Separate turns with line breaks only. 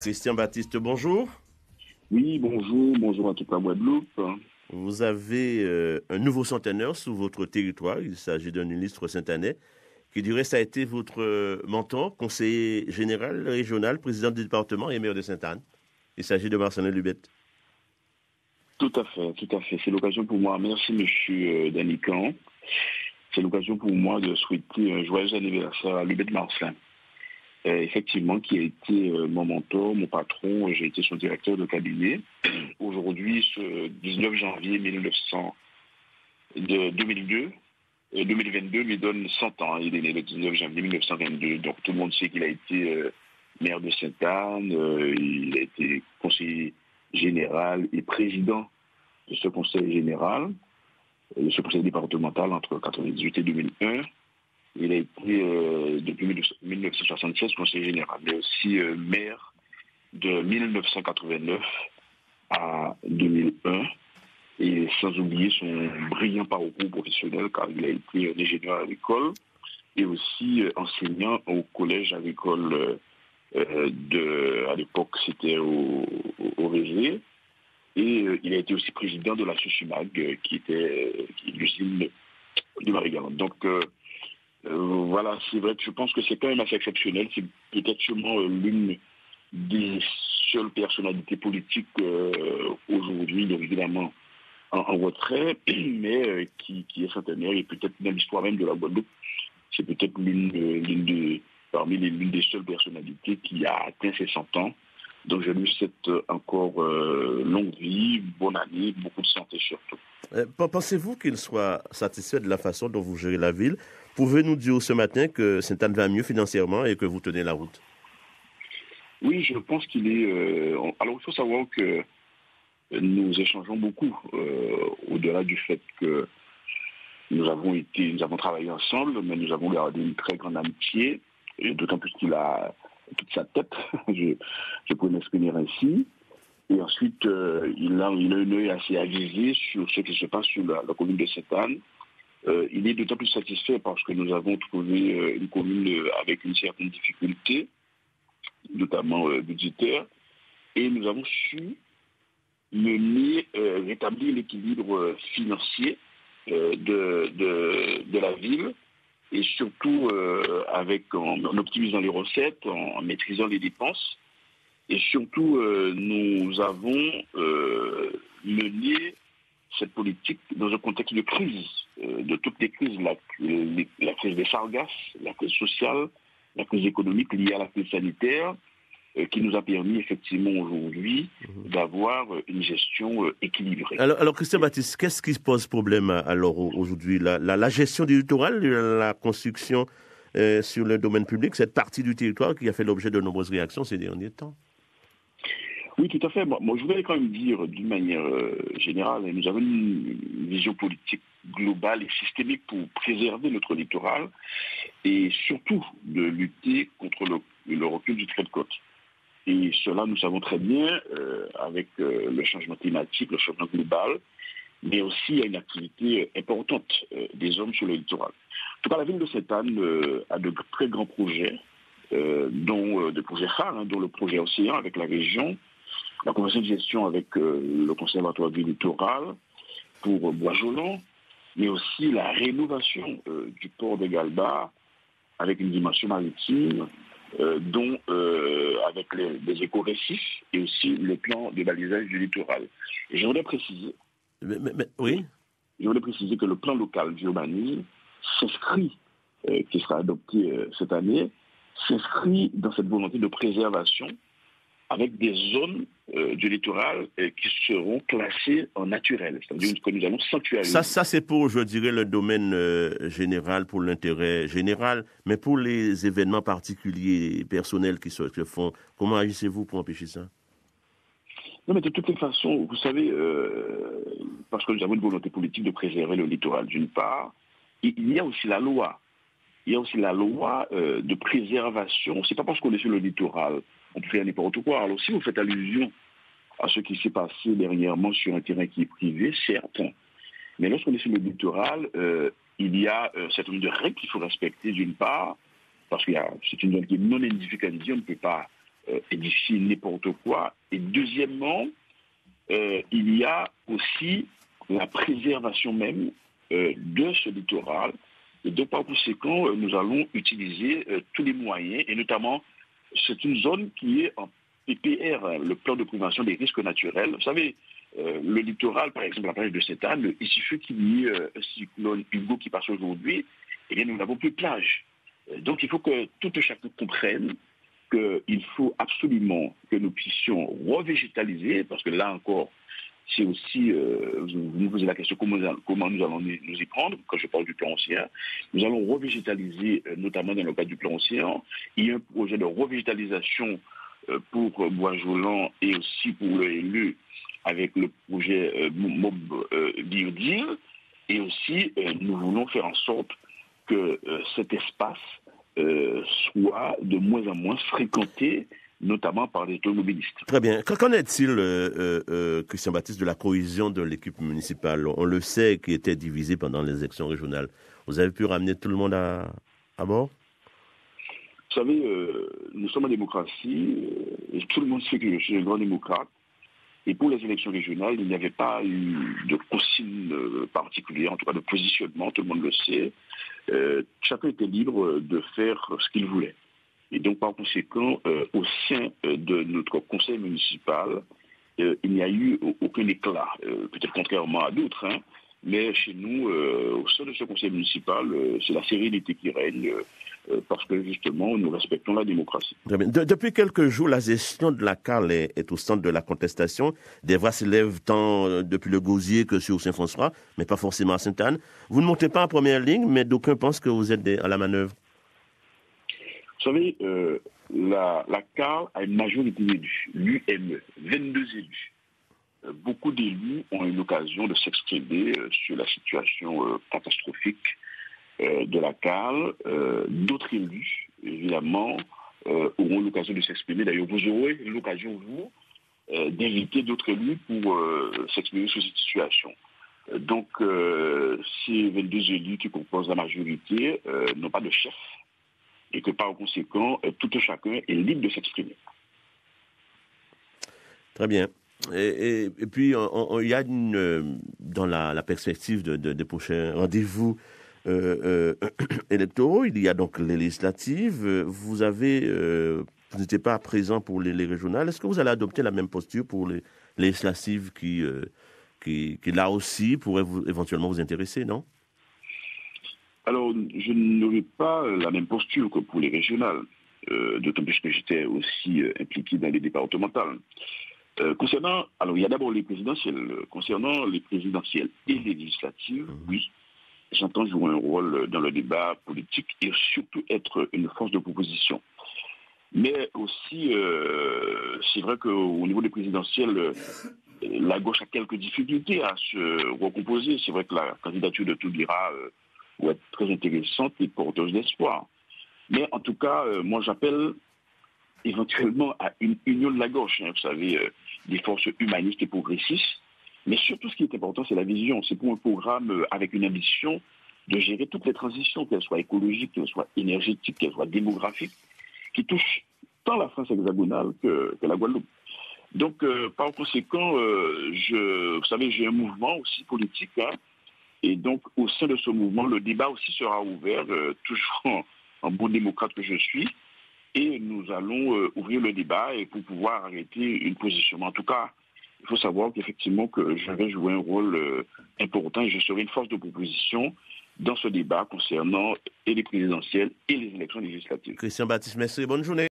Christian Baptiste, bonjour.
Oui, bonjour à toute la Guadeloupe.
Vous avez un nouveau centenaire sous votre territoire. Il s'agit d'un illustre Saint-Anais qui, du reste, a été votre mentor, conseiller général, régional, président du département et maire de Sainte-Anne. Il s'agit de Marcelin Lubette.
Tout à fait, tout à fait. C'est l'occasion pour moi, merci monsieur Danican, c'est l'occasion pour moi de souhaiter un joyeux anniversaire à Lubette Marcelin. Effectivement, qui a été mon mentor, mon patron, j'ai été son directeur de cabinet. Aujourd'hui, ce 19 janvier 2022 lui donne 100 ans. Il est né le 19 janvier 1922. Donc tout le monde sait qu'il a été maire de Sainte-Anne, il a été conseiller général et président de ce conseil général, de ce conseil départemental entre 1998 et 2001. Il a été depuis 1976 conseiller général, mais aussi maire de 1989 à 2001. Et sans oublier son brillant parcours professionnel, car il a été ingénieur agricole et aussi enseignant au collège agricole à l'époque c'était au Régé. Et il a été aussi président de la SUSUMAG, qui est l'usine de Marie-Galante. Donc voilà, c'est vrai que je pense que c'est quand même assez exceptionnel. C'est peut-être sûrement l'une des seules personnalités politiques aujourd'hui, donc évidemment en retrait, mais qui est centenaire et peut-être dans l'histoire même de la Guadeloupe, c'est peut-être l'une des seules personnalités qui a atteint ses 100 ans. Donc je lui souhaite encore longue vie, bonne année, beaucoup de santé surtout.
Pensez-vous qu'il soit satisfait de la façon dont vous gérez la ville? Pouvez-vous nous dire ce matin que Sainte-Anne va mieux financièrement et que vous tenez la route?
Oui, je pense qu'il est... alors il faut savoir que nous échangeons beaucoup, au-delà du fait que nous avons travaillé ensemble, mais nous avons gardé une très grande amitié, et d'autant plus qu'il a toute sa tête, je peux m'exprimer ainsi. Et ensuite, il a un œil assez avisé sur ce qui se passe sur la commune de Sainte-Anne. Il est d'autant plus satisfait parce que nous avons trouvé une commune avec une certaine difficulté, notamment budgétaire, et nous avons su rétablir l'équilibre financier de la ville, et surtout en optimisant les recettes, en maîtrisant les dépenses. Et surtout, nous avons mené cette politique dans un contexte de crise, de toutes les crises, la crise des sargasses, la crise sociale, la crise économique liée à la crise sanitaire, qui nous a permis effectivement aujourd'hui d'avoir une gestion équilibrée.
Alors, Christian Baptiste, qu'est-ce qui pose problème alors aujourd'hui? La gestion du littoral, la construction sur le domaine public, cette partie du territoire qui a fait l'objet de nombreuses réactions ces derniers temps?
Oui, tout à fait. Moi, je voudrais quand même dire d'une manière générale, nous avons une vision politique globale et systémique pour préserver notre littoral et surtout de lutter contre le recul du trait de côte. Et cela, nous savons très bien, avec le changement climatique, le changement global, mais aussi il y a une activité importante des hommes sur le littoral. En tout cas, la ville de Sainte-Anne a de très grands projets, dont des projets phares, dont le projet Océan avec la région, la convention de gestion avec le Conservatoire du littoral pour Bois-Jolant, mais aussi la rénovation du port de Galba avec une dimension maritime, dont avec les éco-récifs et aussi le plan de balisage du littoral. Et je voudrais préciser,
oui.
Je voudrais préciser que le plan local d'urbanisme s'inscrit, qui sera adopté cette année, s'inscrit dans cette volonté de préservation avec des zones du littoral qui seront classées en naturel, c'est-à-dire que nous allons sanctuariser.
Ça c'est pour, je dirais, le domaine général, pour l'intérêt général, mais pour les événements particuliers, personnels qui se font, comment agissez-vous pour empêcher ça?
Non, mais de toutes les façons, vous savez, parce que nous avons une volonté politique de préserver le littoral d'une part, il y a aussi la loi. Il y a aussi la loi de préservation. C'est pas parce qu'on est sur le littoral, on peut faire n'importe quoi. Alors si vous faites allusion à ce qui s'est passé dernièrement sur un terrain qui est privé, certes, mais lorsqu'on est sur le littoral, il y a un certain nombre de règles qu'il faut respecter d'une part, parce que c'est une zone qui est non individualisée, on ne peut pas édifier n'importe quoi. Et deuxièmement, il y a aussi la préservation même de ce littoral. Et donc, par conséquent, nous allons utiliser tous les moyens, et notamment, c'est une zone qui est en PPR, le plan de prévention des risques naturels. Vous savez, le littoral, par exemple, la plage de Sainte-Anne, il suffit qu'il y ait un cyclone Hugo qui passe aujourd'hui, et bien nous n'avons plus de plage. Donc, il faut que tout chacun comprenne qu'il faut absolument que nous puissions revégétaliser, parce que là encore, c'est aussi, vous me posez la question, comment nous allons nous y prendre, quand je parle du plan océan. Nous allons revégétaliser, notamment dans le cadre du plan océan. Il y a un projet de revégétalisation pour Bois-Jolant et aussi pour le LE, avec le projet MOB Biodil. Et aussi, nous voulons faire en sorte que cet espace soit de moins en moins fréquenté, notamment par les automobilistes.
Très bien. Qu'en est-il, Christian Baptiste, de la cohésion de l'équipe municipale? On le sait, qui était divisée pendant les élections régionales. Vous avez pu ramener tout le monde à bord?
Vous savez, nous sommes en démocratie, et tout le monde sait que je suis un grand démocrate. Et pour les élections régionales, il n'y avait pas eu de consigne particulière, en tout cas de positionnement, tout le monde le sait. Chacun était libre de faire ce qu'il voulait. Et donc, par conséquent, au sein de notre conseil municipal, il n'y a eu aucun éclat, peut-être contrairement à d'autres, hein, mais chez nous, au sein de ce conseil municipal, c'est la sérénité qui règne, parce que justement, nous respectons la démocratie.
Depuis quelques jours, la gestion de la CAL est au centre de la contestation. Des voix s'élèvent tant depuis le Gosier que sur Saint-François, mais pas forcément à Sainte-Anne. Vous ne montez pas en première ligne, mais d'aucuns pensent que vous êtes à la manœuvre.
Vous savez, la CAL a une majorité d'élus, l'UME, 22 élus. Beaucoup d'élus ont eu l'occasion de s'exprimer sur la situation catastrophique de la CAL. D'autres élus, évidemment, auront l'occasion de s'exprimer. D'ailleurs, vous aurez l'occasion, vous, d'inviter d'autres élus pour s'exprimer sur cette situation. Donc, ces 22 élus qui composent la majorité n'ont pas de chef, et que par conséquent, tout chacun est libre de s'exprimer.
Très bien. Et puis, il y a dans la perspective des prochains rendez-vous électoraux, il y a donc les législatives. Vous n'étiez pas présent pour les régionales. Est-ce que vous allez adopter la même posture pour les législatives qui là aussi, pourraient éventuellement vous intéresser, non?
Alors, je n'aurai pas la même posture que pour les régionales, d'autant plus que j'étais aussi impliqué dans les départementales. Alors il y a d'abord les présidentielles. Concernant les présidentielles et les législatives, oui, j'entends jouer un rôle dans le débat politique et surtout être une force de proposition. Mais aussi, c'est vrai qu'au niveau des présidentielles, la gauche a quelques difficultés à se recomposer. C'est vrai que la candidature de Toubira va être très intéressante et porteuse d'espoir. Mais en tout cas, moi j'appelle éventuellement à une union de la gauche, hein, vous savez, des forces humanistes et progressistes. Mais surtout, ce qui est important, c'est la vision. C'est pour un programme avec une ambition de gérer toutes les transitions, qu'elles soient écologiques, qu'elles soient énergétiques, qu'elles soient démographiques, qui touchent tant la France hexagonale que la Guadeloupe. Donc, par conséquent, vous savez, j'ai un mouvement aussi politique, hein, et donc, au sein de ce mouvement, le débat aussi sera ouvert, toujours en bon démocrate que je suis, et nous allons ouvrir le débat et pour pouvoir arrêter une position. En tout cas, il faut savoir qu'effectivement que je vais jouer un rôle important et je serai une force de proposition dans ce débat concernant et les présidentielles et les élections législatives.
Christian Baptiste, merci et bonne journée.